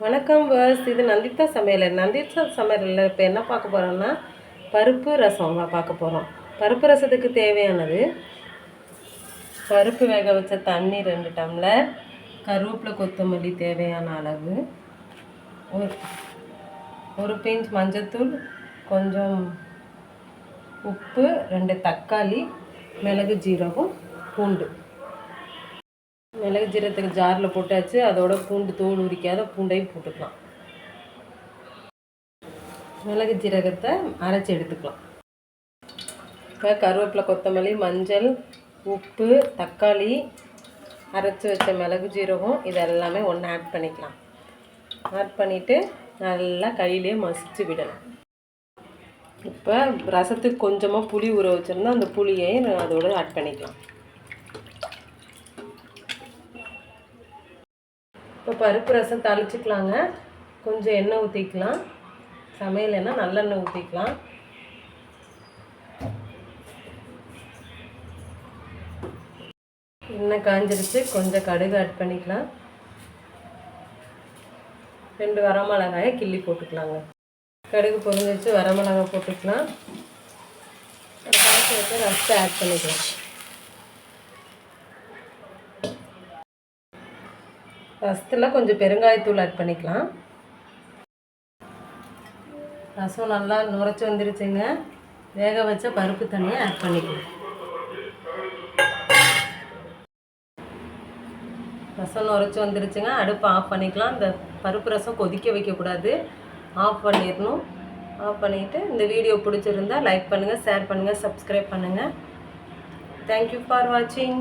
வணக்கம் வர்ஸ். இது நந்திதா சமையலில் இப்போ என்ன பார்க்க போகிறோம்னா பருப்பு ரசம் பார்க்க போகிறோம். பருப்பு ரசத்துக்கு தேவையானது பருப்பு வேக வச்ச தண்ணி 2 டம்ளர், கருவேப்பிலை கொத்தமல்லி தேவையான அளவு, ஒரு பிஞ்ச் மஞ்சத்தூள், கொஞ்சம் உப்பு, 2 தக்காளி, மிளகு ஜீரகம், பூண்டு. மிளகு ஜீரகத்துக்கு ஜாரில் போட்டாச்சு. அதோட பூண்டு தோல் உரிக்காத பூண்டையும் போட்டுக்கலாம். மிளகு ஜீரகத்தை அரைச்சி எடுத்துக்கலாம். இப்போ கருவேப்பிலை கொத்தமல்லி, மஞ்சள், உப்பு, தக்காளி, அரைச்சி வச்ச மிளகு ஜீரகம் இதெல்லாமே ஒன்று ஆட் பண்ணிக்கலாம். ஆட் பண்ணிவிட்டு நல்லா கையிலே மசிச்சு விடலாம். இப்போ ரசத்துக்கு கொஞ்சமாக புளி ஊற வச்சுருந்தா அந்த புளியை அதோடு ஆட் பண்ணிக்கலாம். இப்போ பருப்பு ரசம் தாளிச்சிக்கலாங்க. கொஞ்சம் எண்ணெய் ஊற்றிக்கலாம். சமையல் எண்ணெய் நல்லெண்ணெய் ஊற்றிக்கலாம். எண்ணெய் காஞ்சிருச்சு. கொஞ்சம் கடுகு ஆட் பண்ணிக்கலாம். 2 வரமிளகாயை கிள்ளி போட்டுக்கலாங்க. கடுகு பொரிஞ்சிச்சு. வரமிளகாய் போட்டுக்கலாம். காய்ச்சி வச்சு ரசத்தை ஆட் பண்ணிக்கலாம். ரசத்தில் கொஞ்சம் பெருங்காயத்தூள் ஆட் பண்ணிக்கலாம். ரசம் நல்லா நுரைச்சி வந்துருச்சுங்க. வேக வச்ச பருப்பு தண்ணியை ஆட் பண்ணிக்கலாம். ரசம் நுரைச்சி வந்துருச்சுங்க. அடுப்பை ஆஃப் பண்ணிக்கலாம். இந்த பருப்பு ரசம் கொதிக்க வைக்கக்கூடாது, ஆஃப் பண்ணிடணும். ஆஃப் பண்ணிவிட்டு இந்த வீடியோ பிடிச்சிருந்தால் லைக் பண்ணுங்கள், ஷேர் பண்ணுங்கள், சப்ஸ்கிரைப் பண்ணுங்கள். தேங்க்யூ ஃபார் வாட்சிங்.